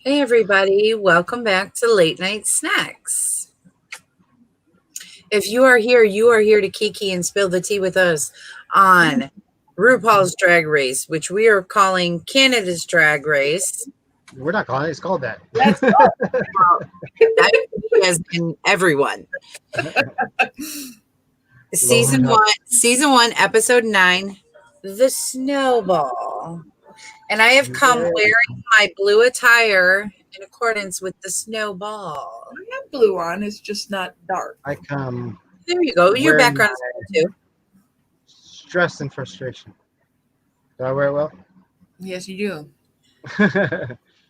Hey everybody, welcome back to Late Night Snacks. If you are here to kiki and spill the tea with us on RuPaul's Drag Race, which we are calling Canada's Drag Race. We're not calling it, it's called that. That's that as in everyone. Season one, episode 9, The Snowball. And I have come wearing my blue attire in accordance with the snowball. I have blue on, it's just not dark. I come. There you go. Your background is too. Stress and frustration. Do I wear it well? Yes, you do.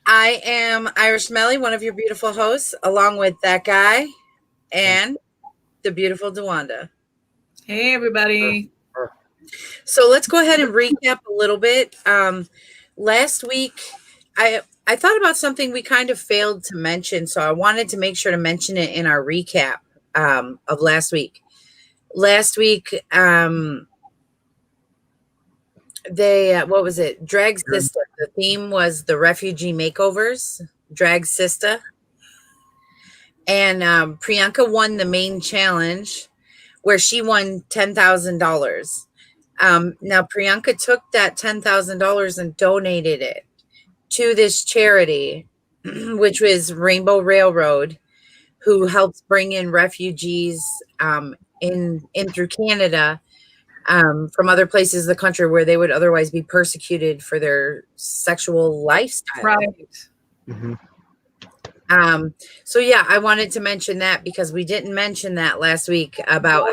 I am Irish Melly, one of your beautiful hosts, along with that guy and the beautiful DeWanda. Hey, everybody. So let's go ahead and recap a little bit. Last week, I thought about something we kind of failed to mention, so I wanted to make sure to mention it in our recap of last week. Last week, what was it? Drag Sister. The theme was the refugee makeovers, Drag Sister. And Priyanka won the main challenge where she won $10,000. Now, Priyanka took that $10,000 and donated it to this charity, which was Rainbow Railroad, who helps bring in refugees in through Canada from other places of the country where they would otherwise be persecuted for their sexual lifestyle. Right. Mm-hmm. So yeah, I wanted to mention that because we didn't mention that last week about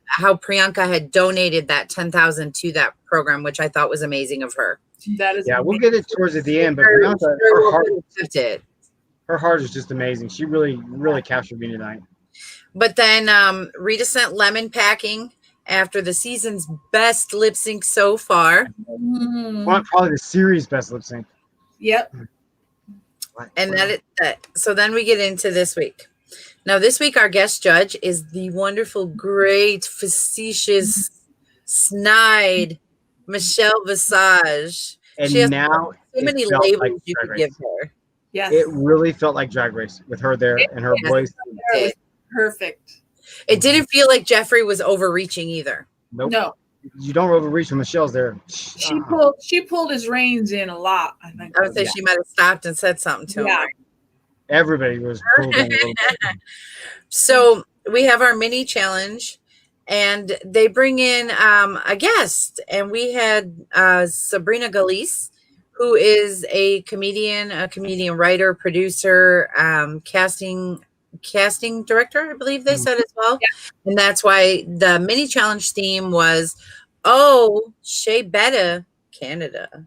how Priyanka had donated that $10,000 to that program, which I thought was amazing of her. That is We'll get it towards the end, but Priyanka, her heart is just amazing. She really captured me tonight. But then Rita sent lemon packing after the season's best lip sync so far. Probably the series best lip sync. Yep. And so then we get into this week. Now, this week, our guest judge is the wonderful, great, facetious, snide Michelle Visage. And she has now so many labels you could give her. Yes. It really felt like Drag Race with her there and her voice. It perfect. It didn't feel like Jeffrey was overreaching either. Nope. No. You don't overreach when Michelle's there. She pulled his reins in a lot, I think. I would say she might have stopped and said something to him. Everybody was pulled in a little bit. So we have our mini challenge, and they bring in a guest, and we had Sabrina Galice, who is a comedian writer, producer, casting director, I believe they said as well. Yeah. And that's why the mini challenge theme was, oh, Shea Betta, Canada.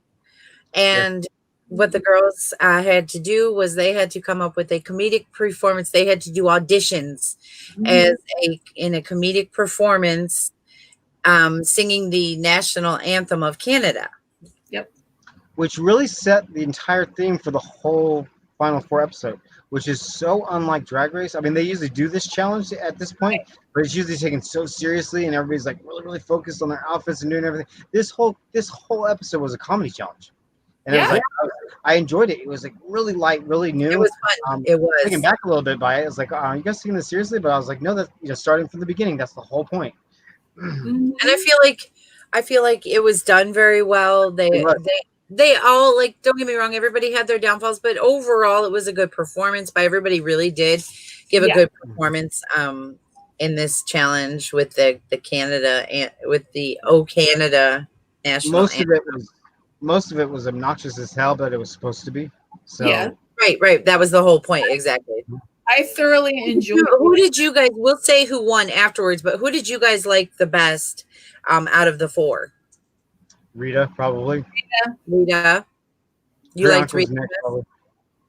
And what the girls had to do was they had to come up with a comedic performance. They had to do auditions in a comedic performance, singing the national anthem of Canada. Yep. Which really set the entire theme for the whole final 4 episode, which is so unlike Drag Race. I mean, they usually do this challenge at this point, but it's usually taken so seriously, and everybody's like really focused on their outfits and doing everything. This whole episode was a comedy challenge, and it was like I enjoyed it. It was like really light, really new. It was fun. It was taken back a little bit by it. It was like, you guys taking this seriously? But I was like, no, that's starting from the beginning. That's the whole point. And I feel like it was done very well. They all, like, don't get me wrong, everybody had their downfalls, but overall it was a good performance. But everybody really did give a good performance in this challenge with the Canada and with the Canada national anthem. Most of it was obnoxious as hell, but it was supposed to be. So yeah. Right. That was the whole point, exactly. I thoroughly enjoyed it. Who did you guys, we'll say who won afterwards, but who did you guys like the best out of the 4? Rita, probably. Rita. You liked Rita?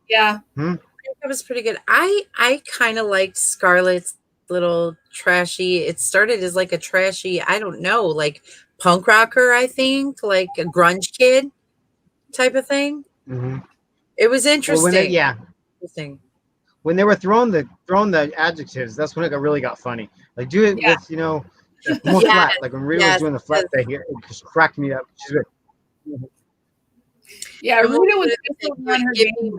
Yeah. That was pretty good. I kind of liked Scarlett's little trashy. It started as like a trashy, I don't know, like punk rocker, I think, like a grunge kid type of thing. Mm-hmm. It was interesting. Well, interesting. When they were throwing the adjectives, that's when it really got funny. Like, do it with, more flat. Like when Rita was doing the flat thing, it just cracked me up. She's good. Yeah, Rita was on her game.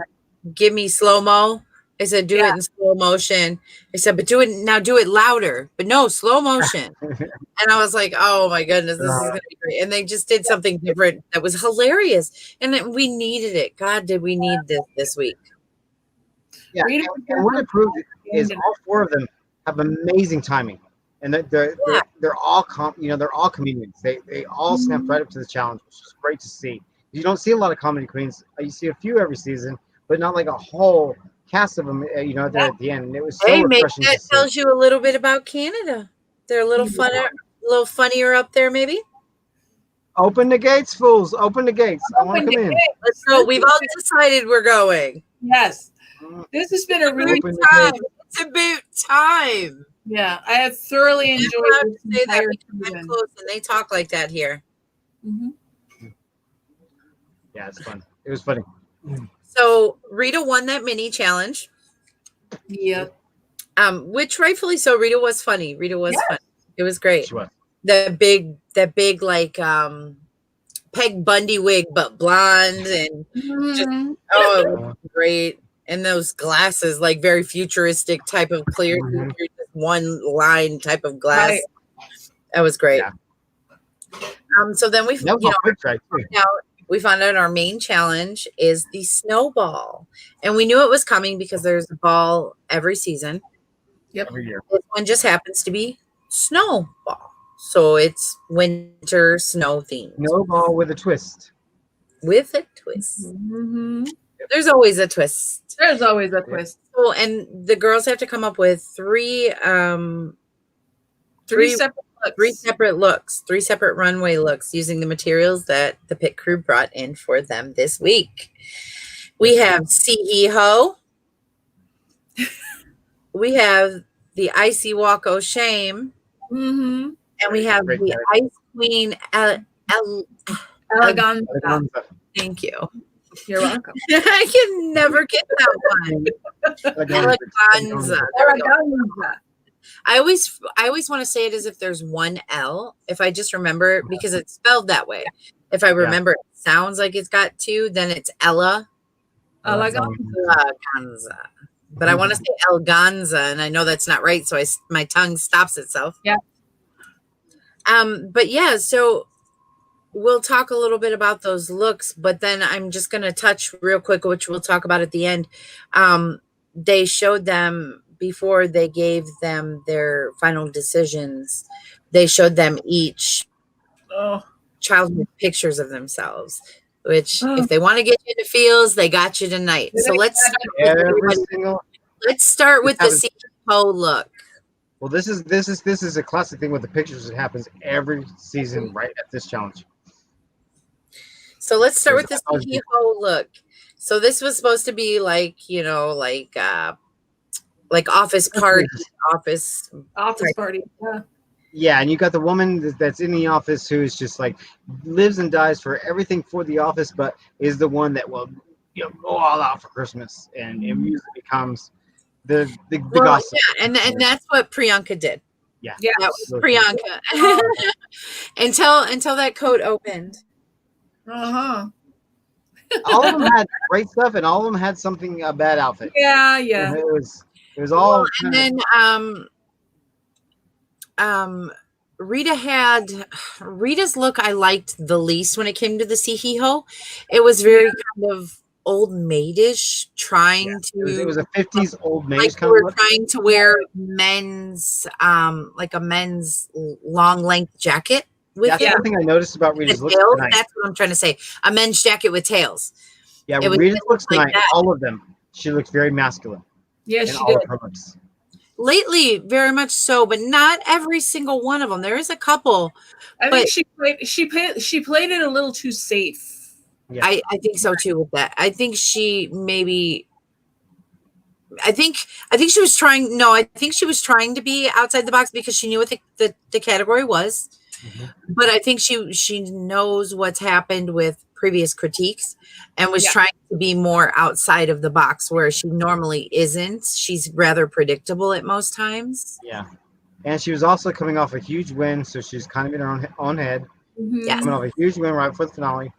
give me slow-mo. I said, do it in slow motion. I said, but do it louder, but no, slow motion. And I was like, oh my goodness, this is gonna be great. And they just did something different that was hilarious. And then we needed it. God, did we need this week? Yeah, and what it proved is all four of them have amazing timing, and they're all they're all comedians. They all snapped right up to the challenge, which is great to see. You don't see a lot of comedy queens. You see a few every season, but not like a whole cast of them. There at the end, and it was so refreshing. Maybe that tells you a little bit about Canada. They're a little funnier up there, maybe. Open the gates, fools! Open the gates. I want to come in. Let's go. We've all decided we're going. Yes. This has been a really time. It's about time. Yeah, I have thoroughly enjoyed this entire season. Close and they talk like that here. Yeah, it's fun. It was funny. So Rita won that mini challenge. Yep. Which rightfully so. Rita was funny. Funny. It was great. She was. That big like Peg Bundy wig, but blonde and just it was great. And those glasses, like very futuristic type of clear, just one line type of glass. Right. That was great. Yeah. So then we found out our main challenge is the snowball, and we knew it was coming because there's a ball every season. Yep. Every year. This one just happens to be snowball, so it's winter snow themed. Snowball with a twist. With a twist. There's always a twist. There's always a twist. So, and the girls have to come up with three separate looks, 3 separate runway looks using the materials that the pit crew brought in for them this week. We have CEO. We have the Icy Walk o' Shame. And we have the Ice Queen Eleganza. Thank you. You're welcome. I can never get that one. Eleganza. I always want to say it as if there's one L. If I just remember it, because it's spelled that way. If I remember it sounds like it's got 2, then it's Ella. Eleganza. But I want to say Eleganza, and I know that's not right, so my tongue stops itself. Yeah. But yeah, so we'll talk a little bit about those looks, but then I'm just going to touch real quick, which we'll talk about at the end. They showed them before they gave them their final decisions. They showed them each childhood pictures of themselves, which if they want to get you into feels, they got you tonight. So let's start with the CEO look. Well, this is a classic thing with the pictures that happens every season right at this challenge. So let's start with the CEO look. So this was supposed to be like, like office party, office party. Yeah. Yeah, and you got the woman that's in the office who is just like lives and dies for everything for the office, but is the one that will go all out for Christmas, and it usually becomes the gossip. Yeah, and that's what Priyanka did. Yeah, that was Priyanka until that coat opened. All of them had great stuff, and all of them had something a bad outfit. Yeah. And it was all. And then Rita's look I liked the least when it came to the CEO. It was very kind of old maidish, trying to. It was a 50s old maid like kind we were of trying to wear men's like a men's long length jacket. That's one thing I noticed about Rita's look tonight. That's what I'm trying to say. A men's jacket with tails. Yeah, Rita's looks tonight, all of them, she looks very masculine. Yeah, she did. Lately, very much so, but not every single one of them. There is a couple. I think she played it a little too safe. Yeah. I think so too with that. I think she maybe. I think she was trying. No, I think she was trying to be outside the box because she knew what the category was. But I think she knows what's happened with previous critiques and was trying to be more outside of the box where she normally isn't. She's rather predictable at most times. Yeah. And she was also coming off a huge win, so she's kind of in her own head. Yeah. Coming off a huge win right before the finale.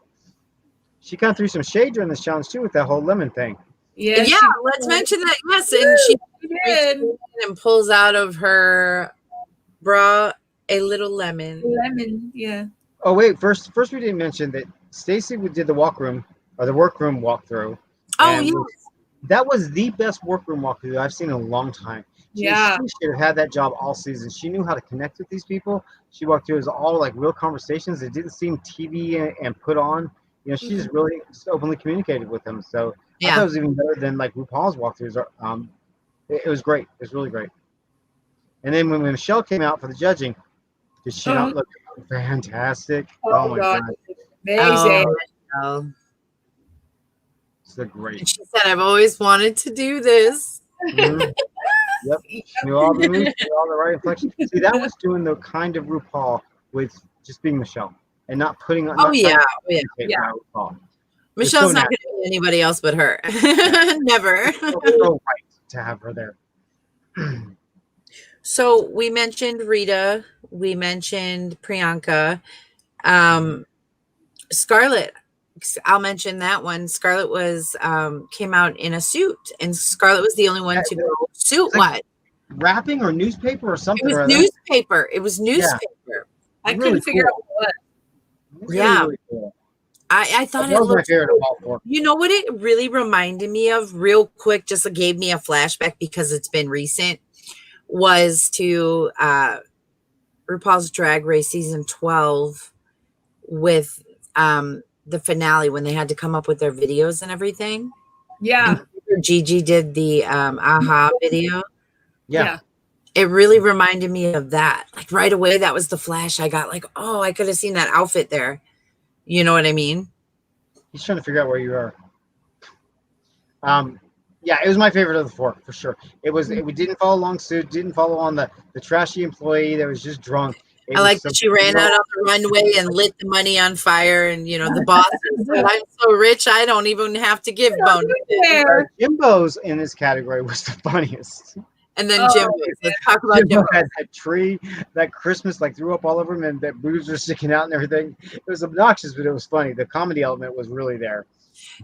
She kind of threw some shade during this challenge too with that whole lemon thing. Yeah, Yeah, let's mention that. Yes, and she did. and pulls out of her bra a little lemon. Lemon, yeah. Oh wait, first we didn't mention that Stacy did the workroom walkthrough. Oh, And yes. that was the best workroom walkthrough I've seen in a long time. Yeah. She should have had that job all season. She knew how to connect with these people. She walked through, it was all like real conversations. It didn't seem TV and put on. You know, she just really just openly communicated with them. So I thought it Yeah. was even better than like RuPaul's walkthroughs. It was great. It was really great. And then when Michelle came out for the judging, did she not look fantastic? Oh my god. Amazing. Oh, It's the great. she said, I've always wanted to do this. Mhm. Yep. She knew all the moves, she knew all the right inflection. See, that was doing the kind of RuPaul with just being Michelle and not putting on. Oh, yeah. Yeah. RuPaul. Michelle's so not going to be anybody else but her. Never. So right to have her there. So we mentioned Rita. We mentioned Priyanka. Scarlett. I'll mention that one. Scarlett was came out in a suit, and Scarlett was the only one to go suit. What? Wrapping or newspaper or something. It was newspaper. It was newspaper. I couldn't figure out what. Yeah. Really cool. I thought that it was my looked favorite of all four. You know what it really reminded me of real quick, just gave me a flashback because it's been recent, was to RuPaul's Drag Race season 12 with the finale when they had to come up with their videos and everything. Yeah. And Gigi did the aha video. Yeah. It really reminded me of that. Like right away, that was the flash I got. Like, oh, I could have seen that outfit there. You know what I mean? He's trying to figure out where you are. Yeah, it was my favorite of the four for sure. It didn't follow long suit, didn't follow on the trashy employee that was just drunk. I like that she ran out on the runway and lit the money on fire, and the boss said, "I'm so rich, I don't even have to give bonuses." Jimbo's in this category was the funniest. And then Jimbo, let's talk about Jimbo Jimbo. had that tree, that Christmas like threw up all over him, and that boobs were sticking out and everything. It was obnoxious, but it was funny. The comedy element was really there.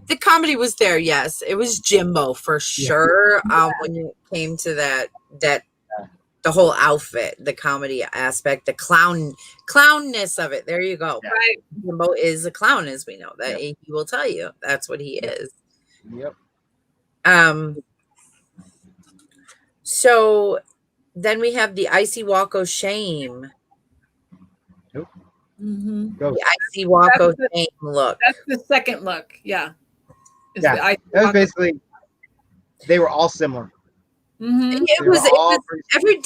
The comedy was there, yes. It was Jimbo for sure. When it came to that the whole outfit, the comedy aspect, the clownness of it. There you go. Yeah. Right. Jimbo is a clown, as we know. That he will tell you. That's what he is. Yep. So then we have the icy walk of shame. Nope. The icy walk of shame look. That's the second look. Yeah. That was basically, they were all similar. It was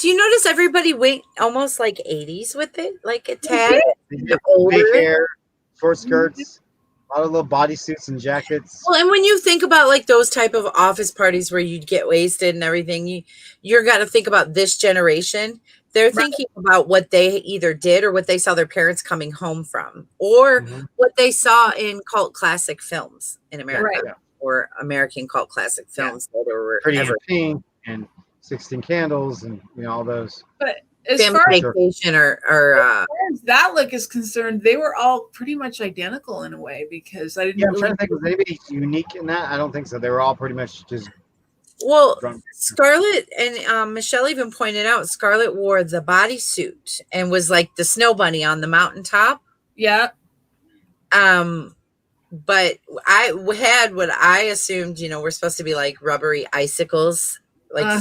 do you notice everybody went almost like 80s with it? Like a tag? Big hair, short skirts, a lot of little bodysuits and jackets. Well, and when you think about like those type of office parties where you'd get wasted and everything, you're got to think about this generation. They're thinking about what they either did or what they saw their parents coming home from, or what they saw in cult classic films in America, or American cult classic films that were Pretty in Pink and 16 Candles and all those. But as Family far Vacation as that look is concerned, they were all pretty much identical in a way, because I didn't. I'm trying to think, was anybody unique in that? I don't think so. They were all pretty much just. Well, Scarlett and Michelle even pointed out Scarlett wore the bodysuit and was like the snow bunny on the mountaintop. Yeah. But I had what I assumed, we're supposed to be like rubbery icicles, like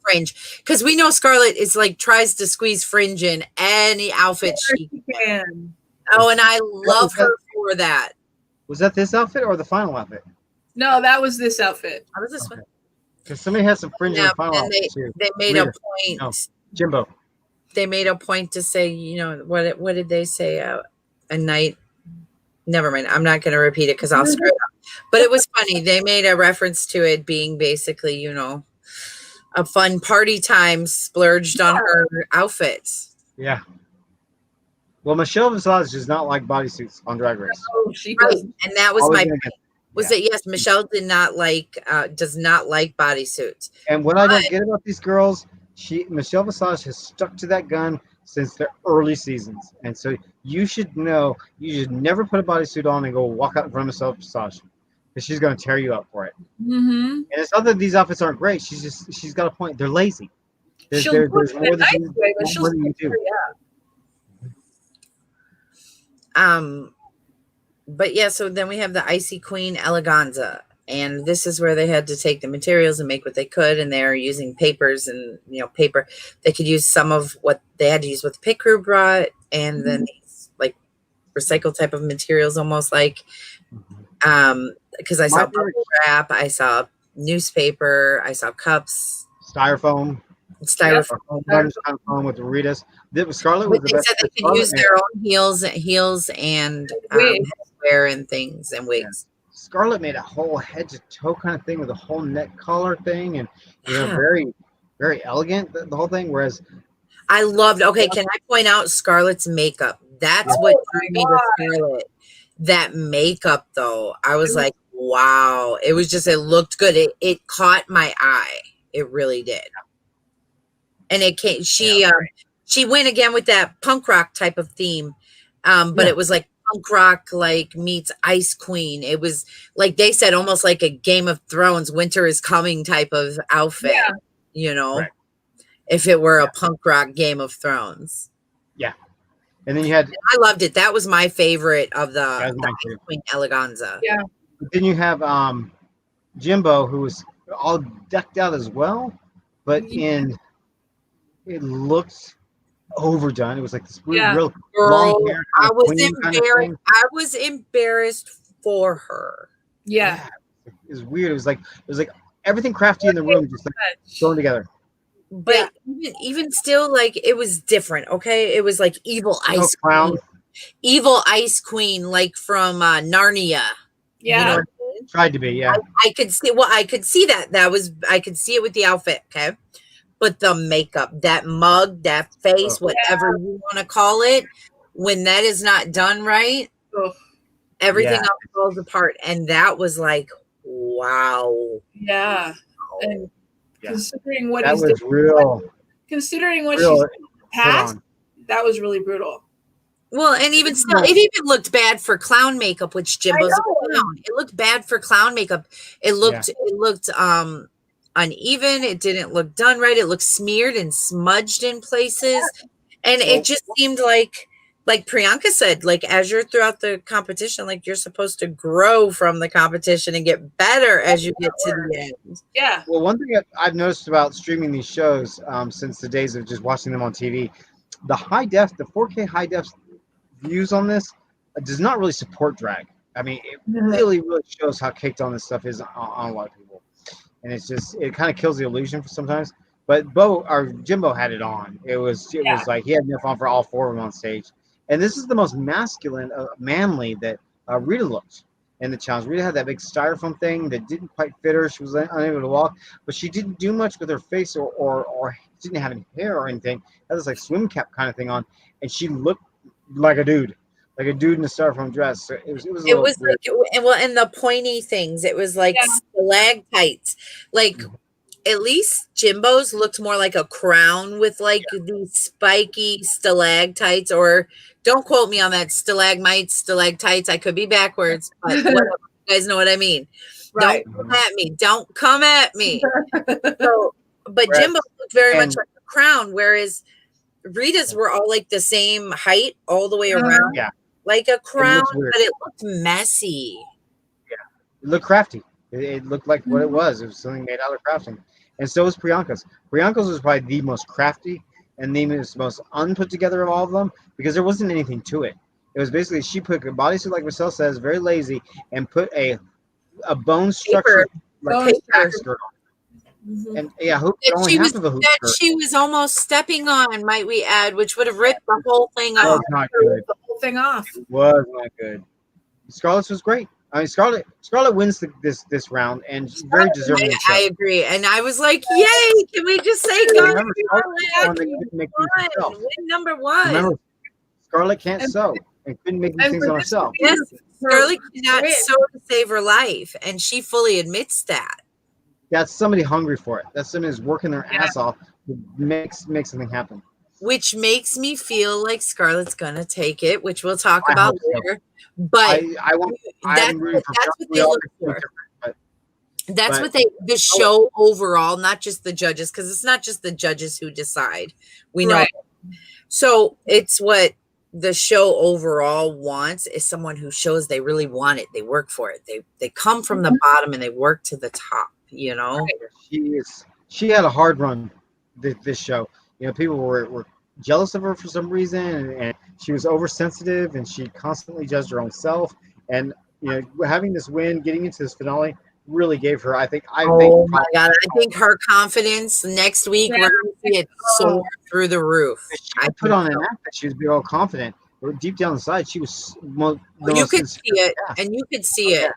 fringe, because we know Scarlett is like tries to squeeze fringe in any outfit she can. Oh, and I love her for that. Was that this outfit or the final outfit? No, that was this outfit. How was this one? Because somebody had some fringe in the final outfit too. They made a point. No, Jimbo. They made a point to say, what did they say? A night. Never mind. I'm not going to repeat it because I'll screw it up. But it was funny. They made a reference to it being basically, a fun party time splurged on her outfits. Yeah. Well, Michelle Visage does not like bodysuits on Drag Race. Oh, she does. And that was my point. Was that yes, Michelle does not like bodysuits. And what I don't get about these girls, Michelle Visage has stuck to that gun since the early seasons, and so you should know you should never put a bodysuit on and go walk out in front of Michelle Visage. because she's going to tear you up for it. Mm-hmm. And it's not that these outfits aren't great. She's got a point. They're lazy. She'll do There's it in a nice way, but she'll more than you still do. But yeah, so then we have the Icy Queen Eleganza, and this is where they had to take the materials and make what they could, and they're using papers and paper. They could use some of what they had to use what the pit crew brought, and then these like recycled type of materials, almost like because I saw bubble wrap, I saw newspaper, I saw cups, styrofoam with Doritos. Scarlet was the best. They said they could use their own heels and wear and things and wigs. Yeah. Scarlet made a whole head to toe kind of thing with a whole neck collar thing, and very, very elegant the whole thing. Whereas I loved. Okay, can I point out Scarlet's makeup? That's what drew me to Scarlet. That makeup, though, I was like, wow! It was just, it looked good. It caught my eye. It really did. And it came. She went again with that punk rock type of theme, but it was like punk rock like meets Ice Queen. It was like they said, almost like a Game of Thrones winter is coming type of outfit. Right. If it were a punk rock Game of Thrones. Yeah. And then you had. I loved it. That was my favorite of the Ice Queen Eleganza. Yeah. But then you have Jimbo, who was all decked out as well, but it looked overdone. It was like this real long hair. I was embarrassed for her. Yeah. It was weird. It was like everything crafty in the room just like thrown together. But even still, like, it was different. Okay, it was like evil ice queen, like from Narnia. Yeah, tried to be. Yeah, I could see. Well, I could see that. I could see it with the outfit. Okay, but the makeup, that mug, that face, whatever you want to call it, when that is not done right, everything else falls apart. And that was like, wow. Yeah, and. Considering what that was real. Considering what she's past, that was really brutal. Well, and even still, it even looked bad for clown makeup, which Jimbo's a clown. It looked bad for clown makeup. It looked uneven. It didn't look done right. It looked smeared and smudged in places. And it just seemed like Priyanka said, like, as you're throughout the competition, like, you're supposed to grow from the competition and get better as you get to the end. Yeah. Well, one thing I've noticed about streaming these shows since the days of just watching them on TV, the 4K high def views on this does not really support drag. I mean, it really shows how caked on this stuff is on a lot of people. And it's just, it kind of kills the illusion for sometimes. But Jimbo had it on. It was like he had enough on for all four of them on stage. And this is the most masculine, manly that Rita looked in the challenge. Rita had that big styrofoam thing that didn't quite fit her. She was unable to walk, but she didn't do much with her face or didn't have any hair or anything. Had this like swim cap kind of thing on, and she looked like a dude in a styrofoam dress. So it was like, and the pointy things. It was like stalactites, like. At least Jimbo's looked more like a crown with like these spiky stalactites, or don't quote me on that, stalagmites, stalactites. I could be backwards, but whatever, you guys know what I mean. Right. Don't come at me. But Jimbo looked very much like a crown, whereas Rita's were all like the same height all the way around, like a crown, but it looked messy. Yeah, it looked crafty. It looked like what it was. It was something made out of crafting. And so was Priyanka's. Priyanka's was probably the most crafty and the most unput together of all of them because there wasn't anything to it. It was basically she put a bodysuit, like Marcel says, very lazy, and put a bone structure like back skirt on. And she was almost stepping on, might we add, which would have ripped the whole thing off. Not good. The whole thing off. It was not good. Scarlett's was great. I mean, Scarlett wins this round and very deserving. I agree, and I was like, "Yay! Can we just say go win number one?" Remember, Scarlett can't sew and couldn't make these things on herself. Yes, Scarlett cannot sew to save her life, and she fully admits that. That's somebody hungry for it. That's somebody who's working their ass off to make something happen. which makes me feel like Scarlett's gonna take it, which we'll talk I about hope so. later. But I want. that's I'm rooting for. that's what We they all look do for. different, That's but- what the show overall, not just the judges, because it's not just the judges who decide. We know. Right. So it's what the show overall wants is someone who shows they really want it. They work for it. They come from the bottom and they work to the top, you know? She had a hard run this show. You know, people were jealous of her for some reason, and she was oversensitive, and she constantly judged her own self. And you know, having this win, getting into this finale, really gave her. I think. Oh my God! I think her confidence next week we're going to see it soar through the roof. I put on an act that she was all confident, but deep down inside, she was. You could see it, and you could see it.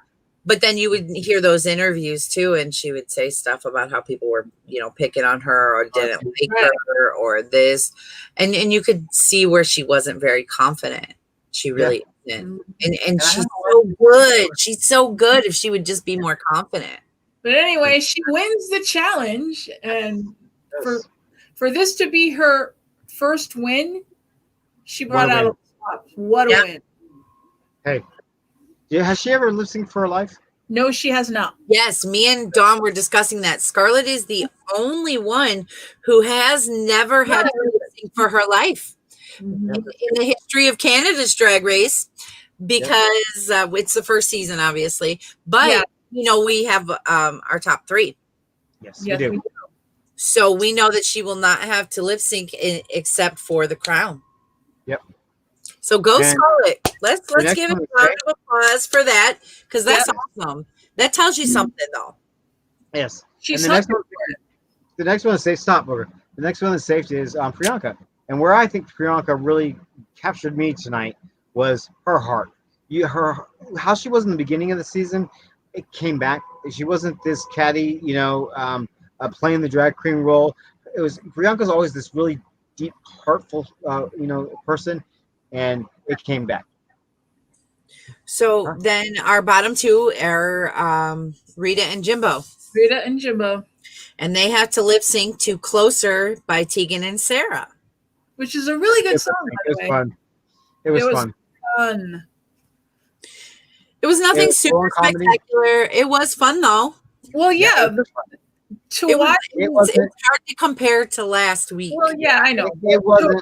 But then you would hear those interviews too, and she would say stuff about how people were, you know, picking on her or didn't like her or this, and you could see where she wasn't very confident. She really isn't, and she's so good. She's so good. If she would just be more confident. But anyway, she wins the challenge, and for this to be her first win, she brought out a flop. What a win! Hey. Yeah, has she ever lip synced for her life? No, she has not. Yes, me and Dawn were discussing that. Scarlett is the only one who has never had to lip sync for her life in the history of Canada's Drag Race, because it's the first season, obviously. But you know, we have our top 3. Yes, we do. So we know that she will not have to lip sync except for the crown. Yep. So go Scarlett. Let's give it a round of applause for that, because that's awesome. That tells you something, though. Yes. She's and the next one is safe. Stop, Booger. The next one is safety is Priyanka. And where I think Priyanka really captured me tonight was her heart. How she was in the beginning of the season, it came back. She wasn't this catty, you know, playing the drag queen role. It was Priyanka's always this really deep, heartful, you know, person. And it came back. So then our bottom 2 are Rita and Jimbo. Rita and Jimbo. And they have to lip sync to Closer by Tegan and Sarah. Which is a really good song, by the way. Fun. It was fun. It was nothing super spectacular. It was fun, though. Well, yeah. To watch, it's hard to compare to last week. Well, yeah, I know. It wasn't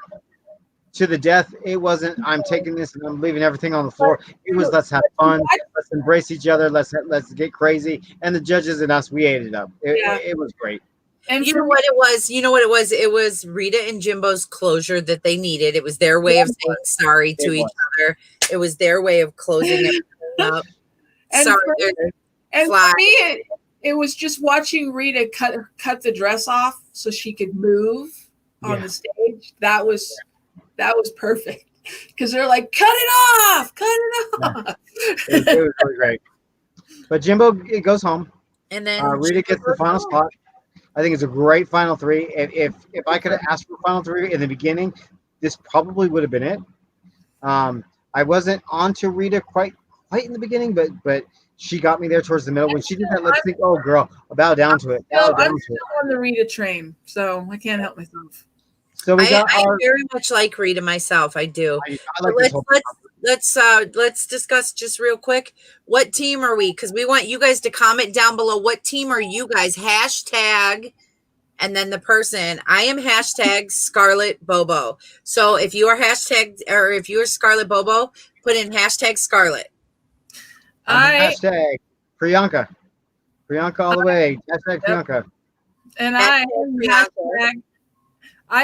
to the death. It wasn't I'm taking this and I'm leaving everything on the floor. It was let's have fun, let's embrace each other, let's get crazy. And the judges and us, we ate it up. It was great. And you know what it was? It was Rita and Jimbo's closure that they needed. It was their way of saying sorry to each other. It was their way of closing everything up. And for me, it was just watching Rita cut the dress off so she could move on the stage. That was perfect, because they're like, cut it off. It was really great. But Jimbo, it goes home, and then Rita gets the final spot. I think it's a great final 3. If I could have asked for final 3 in the beginning, this probably would have been it. I wasn't onto Rita quite in the beginning, but she got me there towards the middle when she did that lip sync. Oh, girl, I'll bow down to it. I'm still on the Rita train, so I can't help myself. So I very much like Rita myself. I do. I like let's discuss just real quick. What team are we? Because we want you guys to comment down below. What team are you guys? Hashtag, and then the person. I am hashtag Scarlett Bobo. So if you are hashtag, or if you are Scarlett Bobo, put in hashtag Scarlett. Hashtag Priyanka. Priyanka all the way. Hashtag Priyanka. And I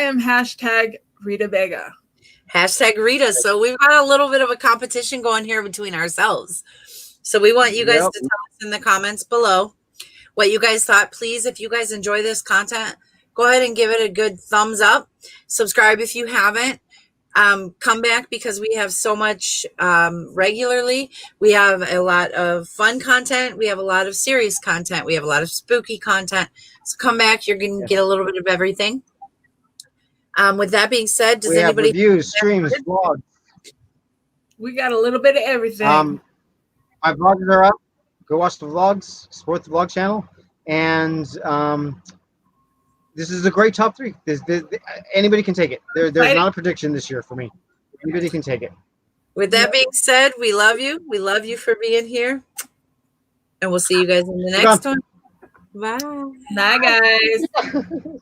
am hashtag Rita Vega. Hashtag Rita. So we've got a little bit of a competition going here between ourselves. So we want you guys to tell us in the comments below what you guys thought. Please, if you guys enjoy this content, go ahead and give it a good thumbs up. Subscribe if you haven't. Come back, because we have so much regularly. We have a lot of fun content. We have a lot of serious content. We have a lot of spooky content. So come back. You're going to get a little bit of everything. With that being said, does anybody have reviews, streams, vlogs? We got a little bit of everything. My vlogs are up. Go watch the vlogs. Support the vlog channel. And this is a great top 3. Anybody can take it. There's not a prediction this year for me. Anybody can take it. With that being said, we love you. We love you for being here. And we'll see you guys in the next one. Bye. Bye, guys.